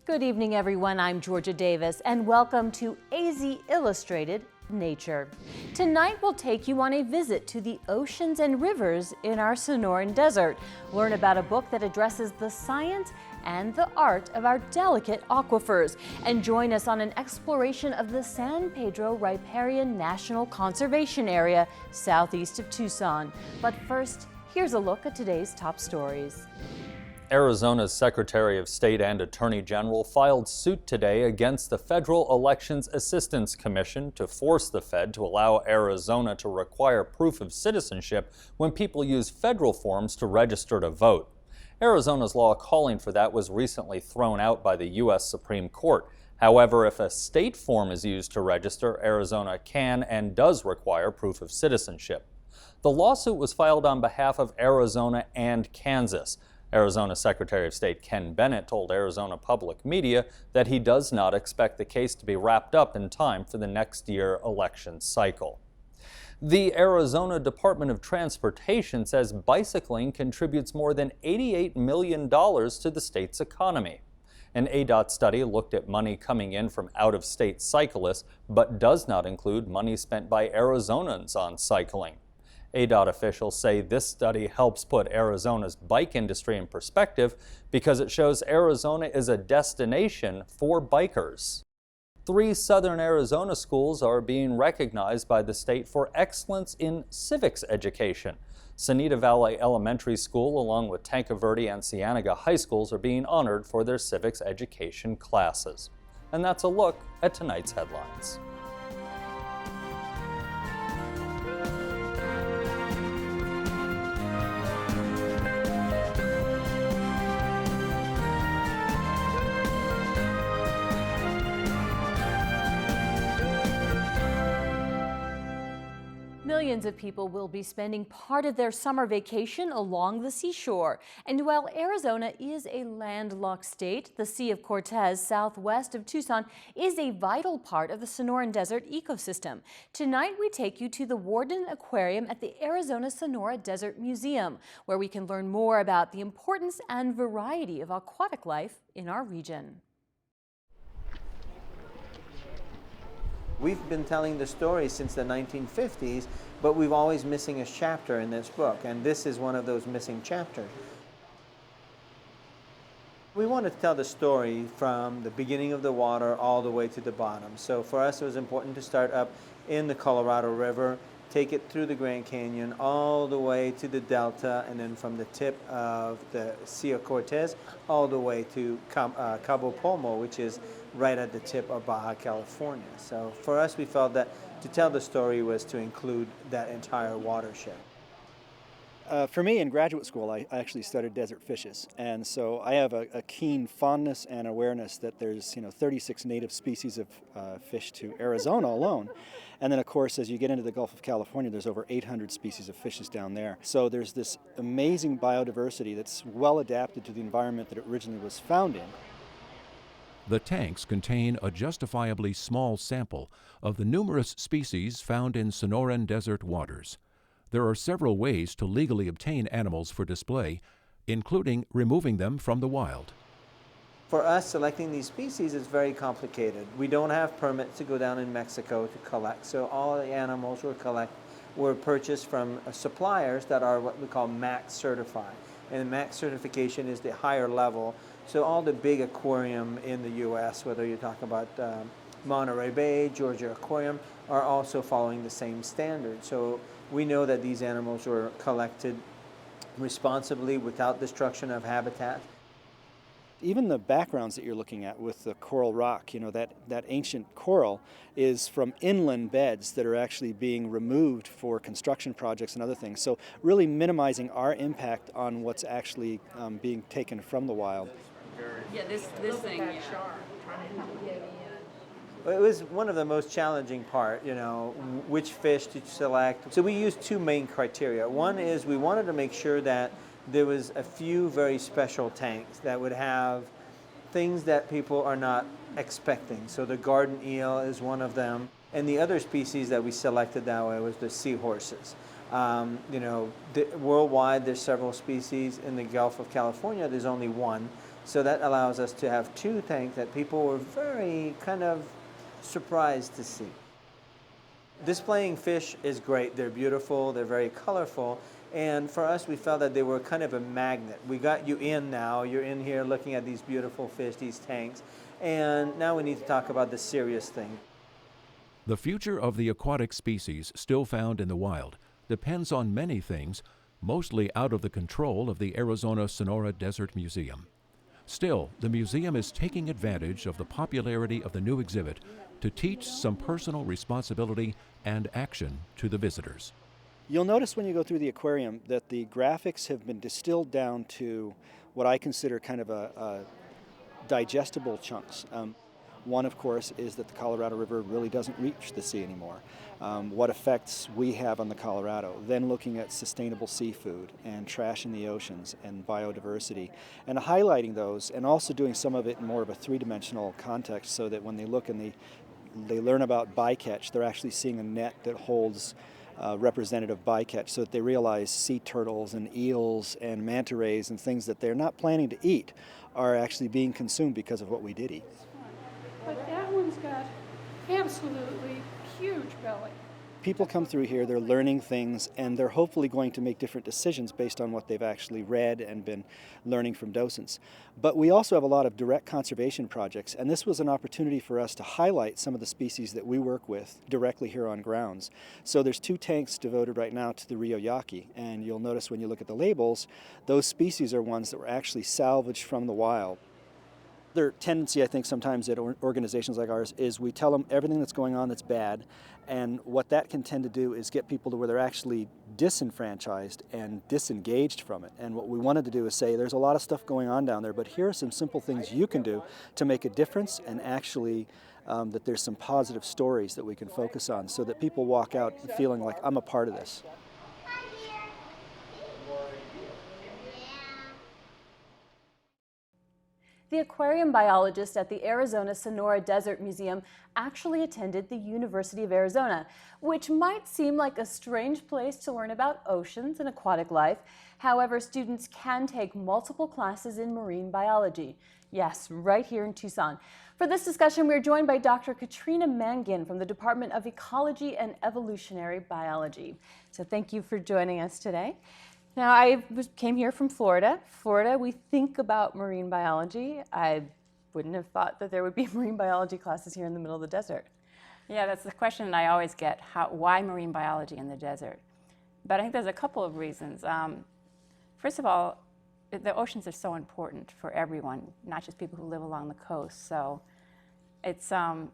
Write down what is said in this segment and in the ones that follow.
Good evening, everyone. I'm Georgia Davis, and welcome to AZ Illustrated Nature. Tonight, we'll take you on a visit to the oceans and rivers in our Sonoran Desert. Learn about a book that addresses the science and the art of our delicate aquifers, and join us on an exploration of the San Pedro Riparian National Conservation Area, southeast of Tucson. But first, here's a look at today's top stories. Arizona's Secretary of State and Attorney General filed suit today against the Federal Elections Assistance Commission to force the Fed to allow Arizona to require proof of citizenship when people use federal forms to register to vote. Arizona's law calling for that was recently thrown out by the U.S. Supreme Court. However, if a state form is used to register, Arizona can and does require proof of citizenship. The lawsuit was filed on behalf of Arizona and Kansas. Arizona Secretary of State Ken Bennett told Arizona Public Media that he does not expect the case to be wrapped up in time for the next year election cycle. The Arizona Department of Transportation says bicycling contributes more than $88 million to the state's economy. An ADOT study looked at money coming in from out-of-state cyclists, but does not include money spent by Arizonans on cycling. ADOT officials say this study helps put Arizona's bike industry in perspective because it shows Arizona is a destination for bikers. 3 southern Arizona schools are being recognized by the state for excellence in civics education. Sanita Valley Elementary School, along with Tanque Verde and Cienega High Schools, are being honored for their civics education classes. And that's a look at tonight's headlines. Millions of people will be spending part of their summer vacation along the seashore. And while Arizona is a landlocked state, the Sea of Cortez, southwest of Tucson, is a vital part of the Sonoran Desert ecosystem. Tonight, we take you to the Warden Aquarium at the Arizona Sonoran Desert Museum, where we can learn more about the importance and variety of aquatic life in our region. We've been telling the story since the 1950s, but we've always missing a chapter in this book, and this is one of those missing chapters. We want to tell the story from the beginning of the water all the way to the bottom. So for us, it was important to start up in the Colorado River, take it through the Grand Canyon all the way to the Delta, and then from the tip of the Sea of Cortez all the way to Cabo Polmo, which is right at the tip of Baja California. So for us, we felt that to tell the story was to include that entire watershed. For me, in graduate school, I actually studied desert fishes, and so I have a keen fondness and awareness that there's 36 native species of fish to Arizona alone. And then, of course, as you get into the Gulf of California, there's over 800 species of fishes down there. So there's this amazing biodiversity that's well adapted to the environment that it originally was found in. The tanks contain a justifiably small sample of the numerous species found in Sonoran Desert waters. There are several ways to legally obtain animals for display, including removing them from the wild. For us, selecting these species is very complicated. We don't have permits to go down in Mexico to collect, so all the animals were purchased from suppliers that are what we call MAX certified. And MAX certification is the higher level. So all the big aquarium in the U.S., whether you're talking about Monterey Bay, Georgia Aquarium, are also following the same standard. So we know that these animals were collected responsibly without destruction of habitat. Even the backgrounds that you're looking at with the coral rock, that ancient coral is from inland beds that are actually being removed for construction projects and other things. So really minimizing our impact on what's actually being taken from the wild. Yeah, this thing, yeah. It was one of the most challenging part, which fish to select. So we used 2 main criteria. One is we wanted to make sure that there was a few very special tanks that would have things that people are not expecting. So the garden eel is one of them. And the other species that we selected that way was the seahorses. Worldwide, there's several species. In the Gulf of California, there's only one. So that allows us to have two tanks that people were very kind of surprised to see. Displaying fish is great. They're beautiful, they're very colorful, and for us we felt that they were kind of a magnet. We got you in now, you're in here looking at these beautiful fish, these tanks, and now we need to talk about the serious thing. The future of the aquatic species still found in the wild depends on many things, mostly out of the control of the Arizona Sonoran Desert Museum. Still, the museum is taking advantage of the popularity of the new exhibit to teach some personal responsibility and action to the visitors. You'll notice when you go through the aquarium that the graphics have been distilled down to what I consider kind of a digestible chunks. One, of course, is that the Colorado River really doesn't reach the sea anymore. What effects we have on the Colorado. Then looking at sustainable seafood and trash in the oceans and biodiversity, and highlighting those, and also doing some of it in more of a three-dimensional context, so that when they look and they learn about bycatch, they're actually seeing a net that holds representative bycatch, so that they realize sea turtles and eels and manta rays and things that they're not planning to eat are actually being consumed because of what we did eat. But that one's got absolutely huge belly. People come through here, they're learning things, and they're hopefully going to make different decisions based on what they've actually read and been learning from docents. But we also have a lot of direct conservation projects, and this was an opportunity for us to highlight some of the species that we work with directly here on grounds. So there's two tanks devoted right now to the Rio Yaqui, and you'll notice when you look at the labels, those species are ones that were actually salvaged from the wild. Their tendency, I think, sometimes at organizations like ours is we tell them everything that's going on that's bad, and what that can tend to do is get people to where they're actually disenfranchised and disengaged from it. And what we wanted to do is say there's a lot of stuff going on down there, but here are some simple things you can do to make a difference, and actually that there's some positive stories that we can focus on, so that people walk out feeling like, I'm a part of this. The aquarium biologist at the Arizona Sonoran Desert Museum actually attended the University of Arizona, which might seem like a strange place to learn about oceans and aquatic life. However, students can take multiple classes in marine biology. Yes, right here in Tucson. For this discussion, we're joined by Dr. Katrina Mangin from the Department of Ecology and Evolutionary Biology. So thank you for joining us today. Now, I came here from Florida. Florida, we think about marine biology. I wouldn't have thought that there would be marine biology classes here in the middle of the desert. Yeah, that's the question I always get, why marine biology in the desert? But I think there's a couple of reasons. First of all, the oceans are so important for everyone, not just people who live along the coast. So it's a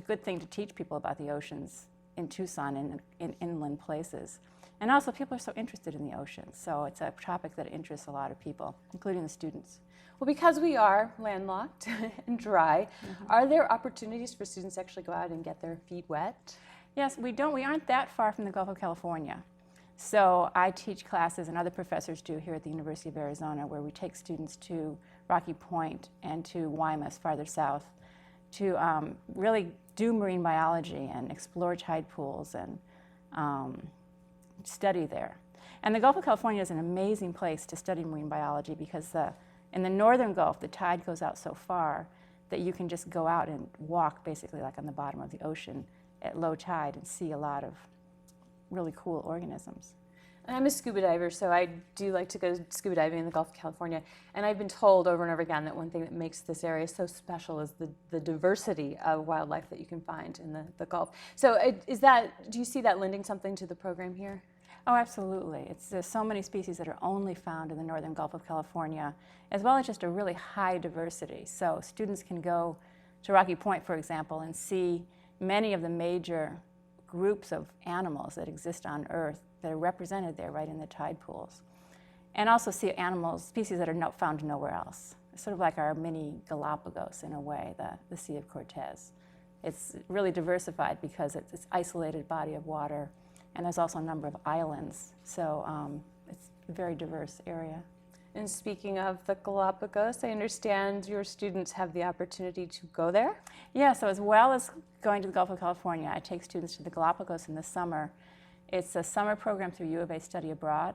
good thing to teach people about the oceans in Tucson and in inland places. And also, people are so interested in the ocean, so it's a topic that interests a lot of people, including the students. Well, because we are landlocked and dry, are there opportunities for students to actually go out and get their feet wet? Yes, we aren't that far from the Gulf of California. So I teach classes, and other professors do here at the University of Arizona, where we take students to Rocky Point and to Guaymas, farther south, to really do marine biology and explore tide pools and study there. And the Gulf of California is an amazing place to study marine biology, because in the northern Gulf, the tide goes out so far that you can just go out and walk basically like on the bottom of the ocean at low tide and see a lot of really cool organisms. And I'm a scuba diver, so I do like to go scuba diving in the Gulf of California. And I've been told over and over again that one thing that makes this area so special is the diversity of wildlife that you can find in the Gulf. So do you see that lending something to the program here? Oh, absolutely. There's so many species that are only found in the northern Gulf of California, as well as just a really high diversity. So students can go to Rocky Point, for example, and see many of the major groups of animals that exist on Earth that are represented there right in the tide pools. And also see species that are found nowhere else. It's sort of like our mini Galapagos in a way, the Sea of Cortez. It's really diversified because it's an isolated body of water, and there's also a number of islands. So it's a very diverse area. And speaking of the Galapagos, I understand your students have the opportunity to go there? Yeah, so as well as going to the Gulf of California, I take students to the Galapagos in the summer. It's a summer program through U of A Study Abroad,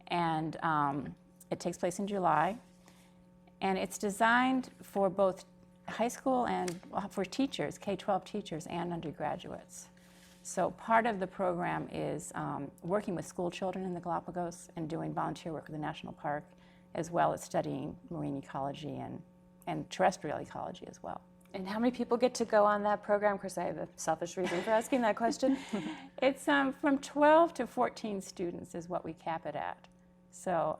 and it takes place in July. And it's designed for both high school and for teachers, K-12 teachers and undergraduates. So part of the program is working with school children in the Galapagos and doing volunteer work with the national park, as well as studying marine ecology and terrestrial ecology as well. And how many people get to go on that program? Because I have a selfish reason for asking that question. It's from 12 to 14 students is what we cap it at. So,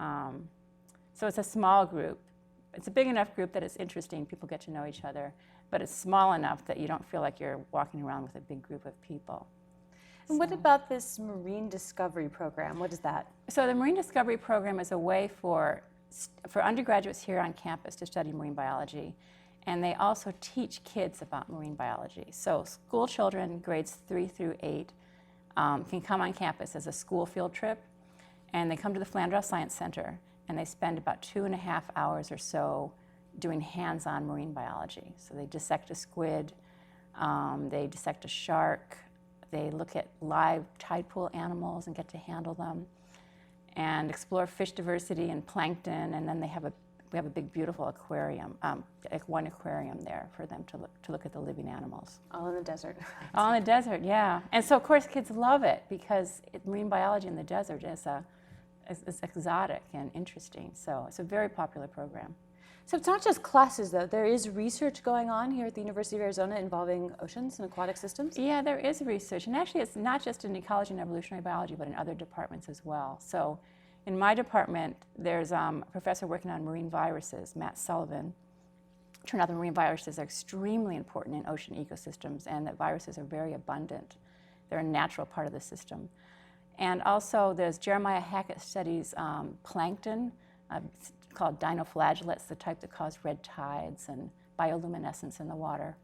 so it's a small group. It's a big enough group that it's interesting, people get to know each other, but it's small enough that you don't feel like you're walking around with a big group of people. And what about this Marine Discovery Program? What is that? So the Marine Discovery Program is a way for undergraduates here on campus to study marine biology, and they also teach kids about marine biology. So school children, grades 3 through 8, can come on campus as a school field trip, and they come to the Flanders Science Center, and they spend about 2.5 hours or so doing hands-on marine biology. So they dissect a squid, they dissect a shark, they look at live tide pool animals and get to handle them, and explore fish diversity and plankton, and then we have a big, beautiful aquarium, one aquarium there for them to look at the living animals. All in the desert. All in the desert, yeah. And so, of course, kids love it because marine biology in the desert is exotic and interesting. So it's a very popular program. So it's not just classes, though. There is research going on here at the University of Arizona involving oceans and aquatic systems? Yeah, there is research. And actually, it's not just in ecology and evolutionary biology, but in other departments as well. So in my department, there's a professor working on marine viruses, Matt Sullivan. It turned out the marine viruses are extremely important in ocean ecosystems, and that viruses are very abundant. They're a natural part of the system. And also, there's Jeremiah Hackett studies plankton, called dinoflagellates, the type that cause red tides and bioluminescence in the water.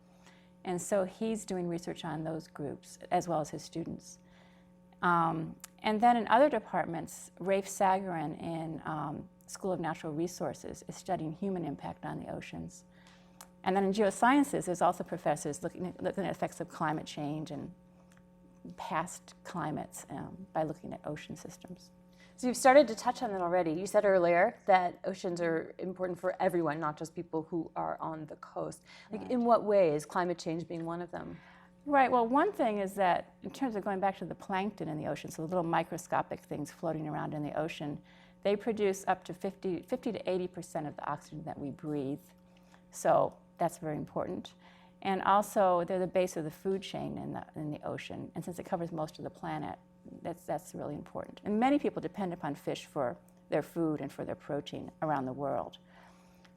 And so he's doing research on those groups, as well as his students. And then in other departments, Rafe Sagarin in School of Natural Resources is studying human impact on the oceans. And then in geosciences, there's also professors looking at effects of climate change and past climates by looking at ocean systems. So you've started to touch on that already. You said earlier that oceans are important for everyone, not just people who are on the coast. Like, Right. in what ways, climate change being one of them? Right, well, one thing is that in terms of going back to the plankton in the ocean, so the little microscopic things floating around in the ocean, they produce up to 50 to 80% of the oxygen that we breathe. So that's very important. And also, they're the base of the food chain in the ocean. And since it covers most of the planet, that's really important. And many people depend upon fish for their food and for their protein around the world.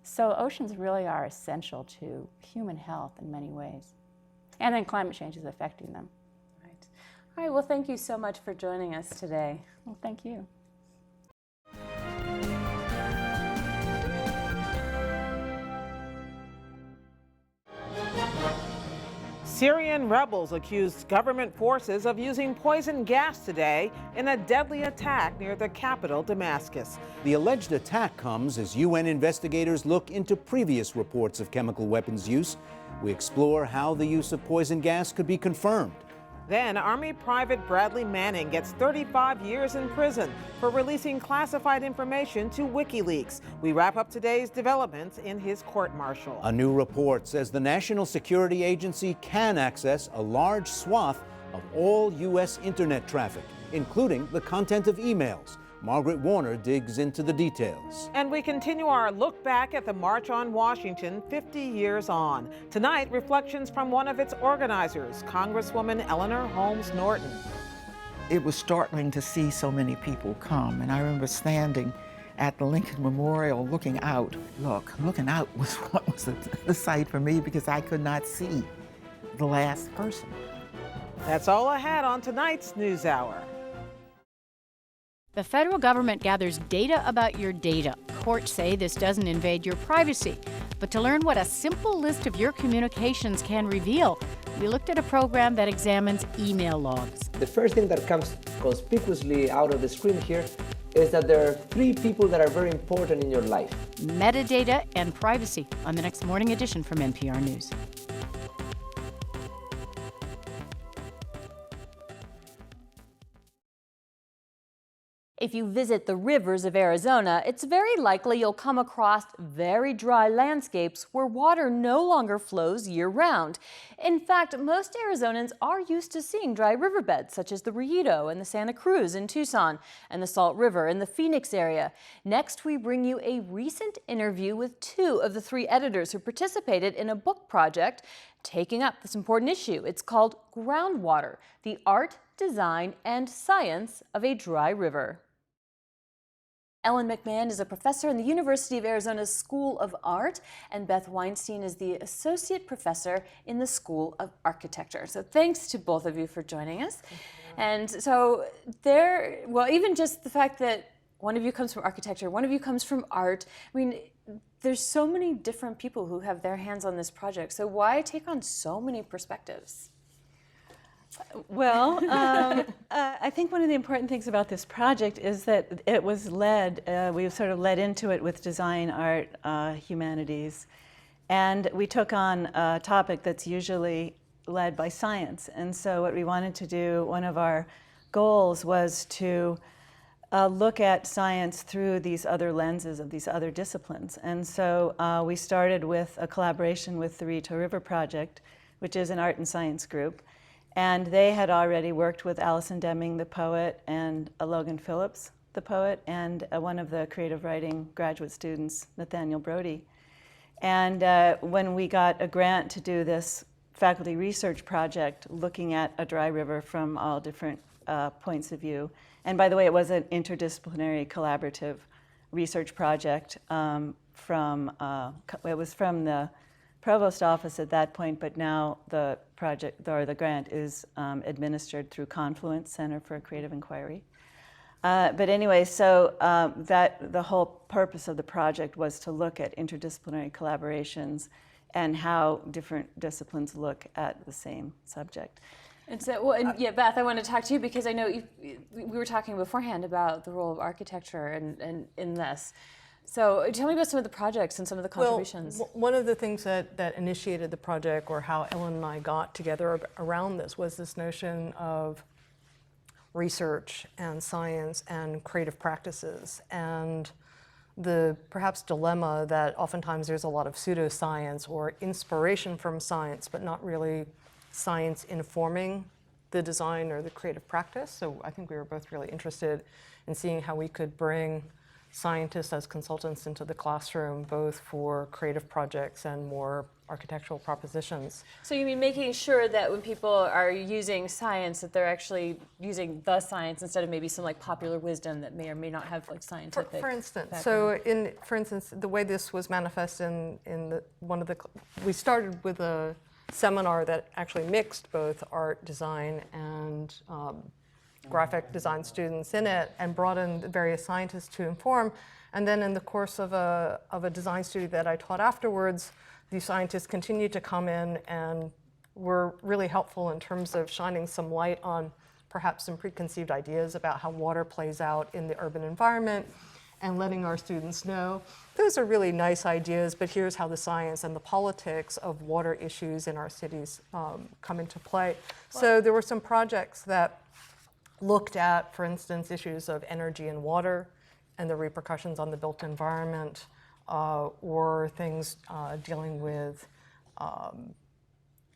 So oceans really are essential to human health in many ways. And then climate change is affecting them. Right. All right, well, thank you so much for joining us today. Well, thank you. Syrian rebels accused government forces of using poison gas today in a deadly attack near the capital, Damascus. The alleged attack comes as UN investigators look into previous reports of chemical weapons use. We explore how the use of poison gas could be confirmed. Then Army Private Bradley Manning gets 35 years in prison for releasing classified information to WikiLeaks. We wrap up today's developments in his court-martial. A new report says the National Security Agency can access a large swath of all U.S. internet traffic, including the content of emails. Margaret Warner digs into the details. And we continue our look back at the March on Washington 50 years on. Tonight, reflections from one of its organizers, Congresswoman Eleanor Holmes Norton. It was startling to see so many people come, and I remember standing at the Lincoln Memorial looking out. Looking out was what was the sight for me, because I could not see the last person. That's all I had on tonight's NewsHour. The federal government gathers data about your data. Courts say this doesn't invade your privacy. But to learn what a simple list of your communications can reveal, we looked at a program that examines email logs. The first thing that comes conspicuously out of the screen here is that there are 3 people that are very important in your life. Metadata and privacy on the next morning edition from NPR News. If you visit the rivers of Arizona, it's very likely you'll come across very dry landscapes where water no longer flows year-round. In fact, most Arizonans are used to seeing dry riverbeds, such as the Rillito and the Santa Cruz in Tucson, and the Salt River in the Phoenix area. Next, we bring you a recent interview with 2 of the 3 editors who participated in a book project taking up this important issue. It's called Groundwater: The Art, Design, and Science of a Dry River. Ellen McMahon is a professor in the University of Arizona's School of Art, and Beth Weinstein is the associate professor in the School of Architecture. So thanks to both of you for joining us. And so even just the fact that one of you comes from architecture, one of you comes from art, I mean, there's so many different people who have their hands on this project. So why take on so many perspectives? Well, I think one of the important things about this project is that it was led, we sort of led into it with design, art, humanities, and we took on a topic that's usually led by science. And so what we wanted to do, one of our goals was to look at science through these other lenses of these other disciplines. And so we started with a collaboration with the Rillito River Project, which is an art and science group. And they had already worked with Allison Deming, the poet, and Logan Phillips, the poet, and one of the creative writing graduate students, Nathaniel Brody. And when we got a grant to do this faculty research project looking at a dry river from all different points of view, and by the way, it was an interdisciplinary collaborative research project it was from the provost office at that point, but now the project, or the grant, is administered through Confluence Center for Creative Inquiry. But anyway, so the whole purpose of the project was to look at interdisciplinary collaborations and how different disciplines look at the same subject. And so, Beth, I want to talk to you because I know we were talking beforehand about the role of architecture and in this. So tell me about some of the projects and some of the contributions. Well, one of the things that initiated the project, or how Ellen and I got together around this, was this notion of research and science and creative practices, and the perhaps dilemma that oftentimes there's a lot of pseudoscience or inspiration from science, but not really science informing the design or the creative practice. So I think we were both really interested in seeing how we could bring scientists as consultants into the classroom, both for creative projects and more architectural propositions. So you mean making sure that when people are using science, that they're actually using the science instead of maybe some like popular wisdom that may or may not have like scientific For instance, background. for instance, the way this was manifest we started with a seminar that actually mixed both art, design, and graphic design students in it, and brought in the various scientists to inform. And then in the course of a design study that I taught afterwards, these scientists continued to come in and were really helpful in terms of shining some light on perhaps some preconceived ideas about how water plays out in the urban environment, and letting our students know, those are really nice ideas, but here's how the science and the politics of water issues in our cities come into play. So there were some projects that looked at, for instance, issues of energy and water and the repercussions on the built environment, or things dealing with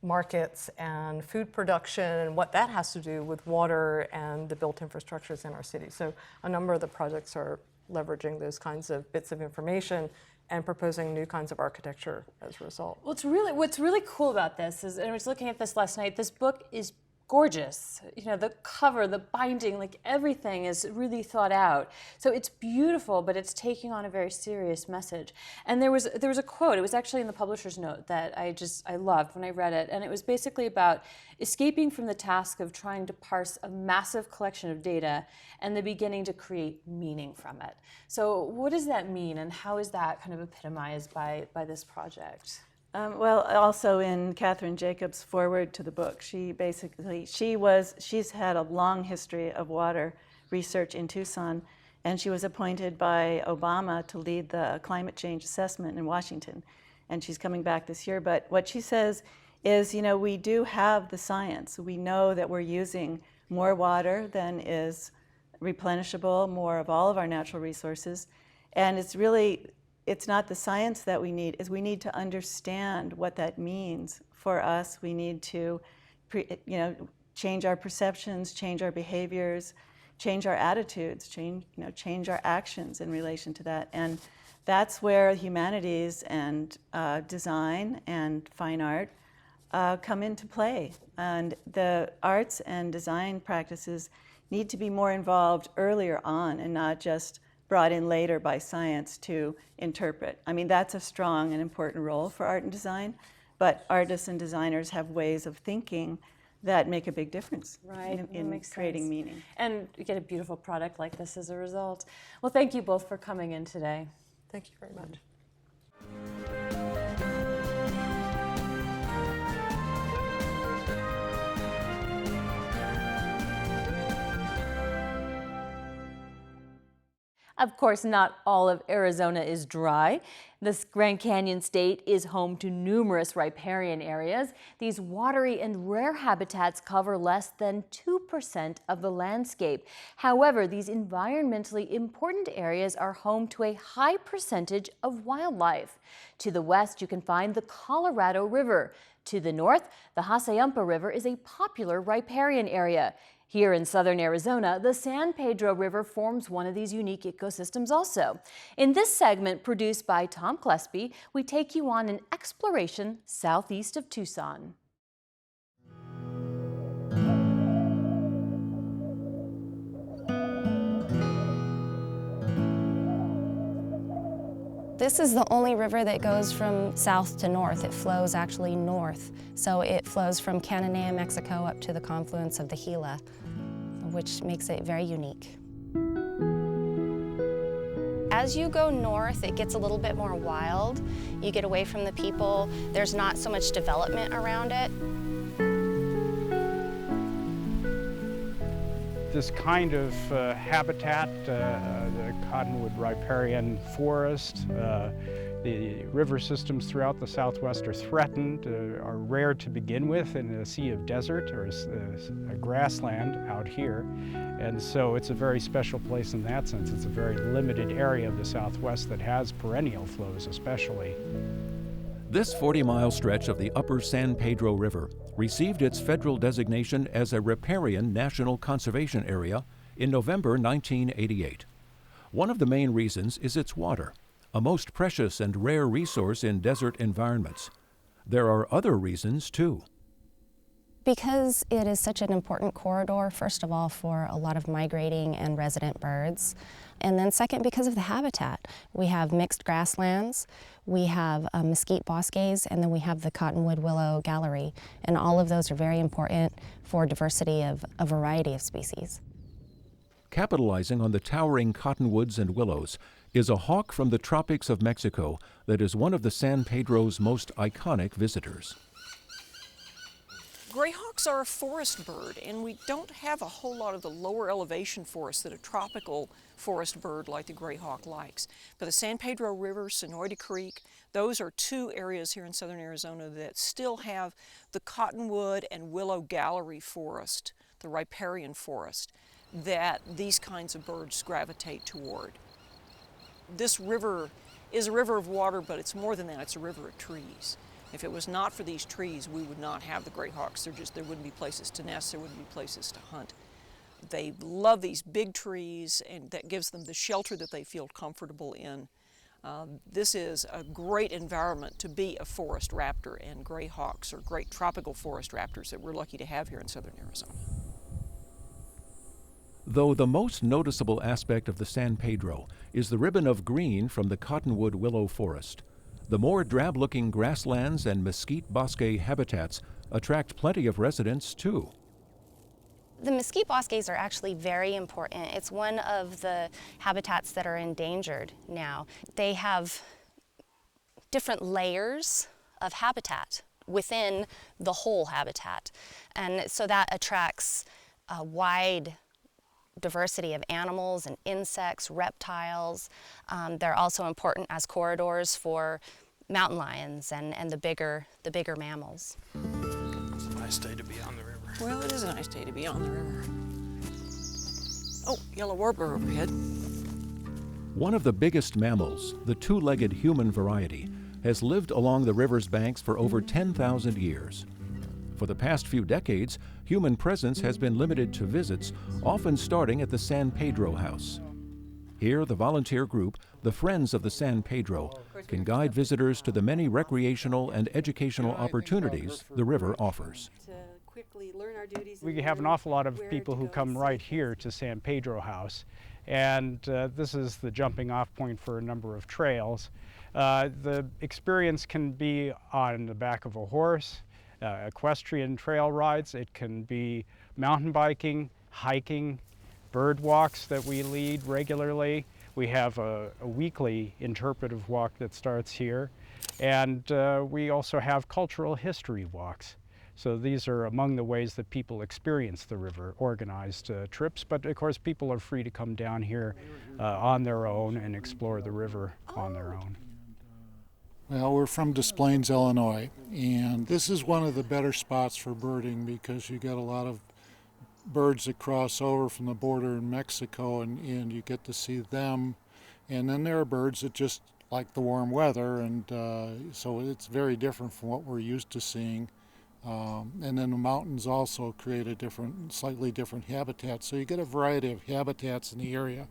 markets and food production and what that has to do with water and the built infrastructures in our cities. So a number of the projects are leveraging those kinds of bits of information and proposing new kinds of architecture as a result. Well, what's really cool about this is, and I was looking at this last night, this book is gorgeous. You know, the cover, the binding, like everything is really thought out. So it's beautiful, but it's taking on a very serious message. And there was a quote, it was actually in the publisher's note, that I loved when I read it. And it was basically about escaping from the task of trying to parse a massive collection of data and the beginning to create meaning from it. So what does that mean, and how is that kind of epitomized by this project? Well, also in Catherine Jacobs' foreword to the book, she's had a long history of water research in Tucson, and she was appointed by Obama to lead the climate change assessment in Washington, and she's coming back this year. But what she says is, you know, we do have the science. We know that we're using more water than is replenishable, more of all of our natural resources. And it's not the science that we need, is we need to understand what that means for us. We need to, change our perceptions, change our behaviors, change our attitudes, change our actions in relation to that. And that's where humanities and design and fine art come into play. And the arts and design practices need to be more involved earlier on and not just brought in later by science to interpret. I mean, that's a strong and important role for art and design, but artists and designers have ways of thinking that make a big difference in creating meaning. And you get a beautiful product like this as a result. Well, thank you both for coming in today. Thank you very much. Of course, not all of Arizona is dry. This Grand Canyon state is home to numerous riparian areas. These watery and rare habitats cover less than 2% of the landscape. However, these environmentally important areas are home to a high percentage of wildlife. To the west, you can find the Colorado River. To the north, the Hassayampa River is a popular riparian area. Here in southern Arizona, the San Pedro River forms one of these unique ecosystems also. In this segment, produced by Tom Klesby, we take you on an exploration southeast of Tucson. This is the only river that goes from south to north. It flows actually north. So it flows from Cananea, Mexico up to the confluence of the Gila, which makes it very unique. As you go north, it gets a little bit more wild. You get away from the people. There's not so much development around it. This kind of habitat, the cottonwood riparian forest, the river systems throughout the Southwest are threatened, are rare to begin with in a sea of desert or a grassland out here. And so it's a very special place in that sense. It's a very limited area of the Southwest that has perennial flows especially. This 40-mile stretch of the upper San Pedro River received its federal designation as a riparian national conservation area in November 1988. One of the main reasons is its water, a most precious and rare resource in desert environments. There are other reasons, too. Because it is such an important corridor, first of all, for a lot of migrating and resident birds. And then second, because of the habitat. We have mixed grasslands, we have mesquite bosques, and then we have the cottonwood willow gallery. And all of those are very important for diversity of a variety of species. Capitalizing on the towering cottonwoods and willows is a hawk from the tropics of Mexico that is one of the San Pedro's most iconic visitors. Greyhawks are a forest bird, and we don't have a whole lot of the lower elevation forests that a tropical forest bird like the greyhawk likes. But the San Pedro River, Sonoran Creek, those are two areas here in southern Arizona that still have the cottonwood and willow gallery forest, the riparian forest, that these kinds of birds gravitate toward. This river is a river of water, but it's more than that, it's a river of trees. If it was not for these trees, we would not have the greyhawks. There wouldn't be places to nest, there wouldn't be places to hunt. They love these big trees, and that gives them the shelter that they feel comfortable in. This is a great environment to be a forest raptor, and greyhawks are great tropical forest raptors that we're lucky to have here in southern Arizona. Though the most noticeable aspect of the San Pedro is the ribbon of green from the cottonwood willow forest, the more drab-looking grasslands and mesquite bosque habitats attract plenty of residents, too. The mesquite bosques are actually very important. It's one of the habitats that are endangered now. They have different layers of habitat within the whole habitat, and so that attracts a wide diversity of animals and insects, reptiles. They're also important as corridors for mountain lions and the bigger mammals. It's a nice day to be on the river. Well, it is a nice day to be on the river. Oh, yellow warbler overhead. One of the biggest mammals, the two-legged human variety, has lived along the river's banks for over 10,000 years. For the past few decades, human presence has been limited to visits, often starting at the San Pedro house. Here, the volunteer group, the Friends of the San Pedro, can guide visitors to the many recreational and educational opportunities the river offers. We have an awful lot of people who come right here to San Pedro House, and this is the jumping off point for a number of trails. The experience can be on the back of a horse, equestrian trail rides. It can be mountain biking, hiking, bird walks that we lead regularly. We have a weekly interpretive walk that starts here, and we also have cultural history walks. So these are among the ways that people experience the river, organized trips, but of course people are free to come down here on their own and explore the river on their own. Well, we're from Des Plaines, Illinois, and this is one of the better spots for birding because you get a lot of birds that cross over from the border in Mexico, and you get to see them. And then there are birds that just like the warm weather, and so it's very different from what we're used to seeing. And then the mountains also create a slightly different habitat. So you get a variety of habitats in the area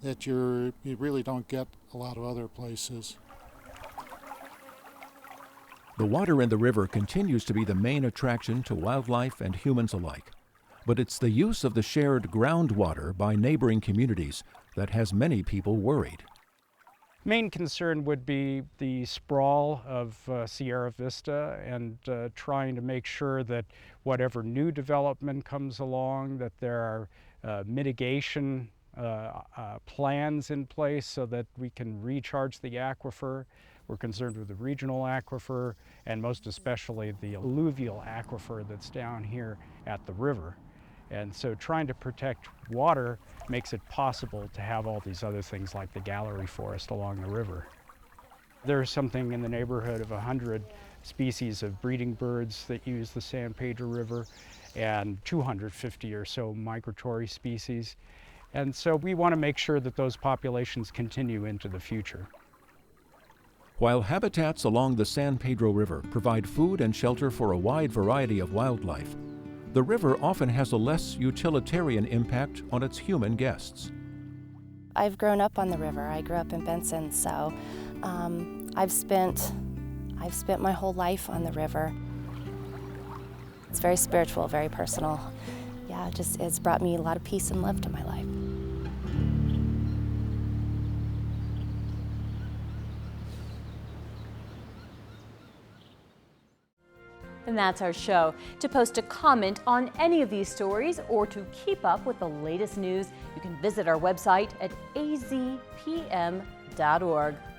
that you really don't get a lot of other places. The water in the river continues to be the main attraction to wildlife and humans alike. But it's the use of the shared groundwater by neighboring communities that has many people worried. Main concern would be the sprawl of Sierra Vista and trying to make sure that whatever new development comes along, that there are mitigation plans in place so that we can recharge the aquifer. We're concerned with the regional aquifer and most especially the alluvial aquifer that's down here at the river. And so trying to protect water makes it possible to have all these other things like the gallery forest along the river. There's something in the neighborhood of 100 species of breeding birds that use the San Pedro River and 250 or so migratory species. And so we want to make sure that those populations continue into the future. While habitats along the San Pedro River provide food and shelter for a wide variety of wildlife, the river often has a less utilitarian impact on its human guests. I've grown up on the river. I grew up in Benson, so I've spent my whole life on the river. It's very spiritual, very personal. Yeah, it's brought me a lot of peace and love to my life. And that's our show. To post a comment on any of these stories or to keep up with the latest news, you can visit our website at azpm.org.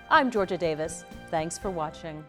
I'm Georgia Davis. Thanks for watching.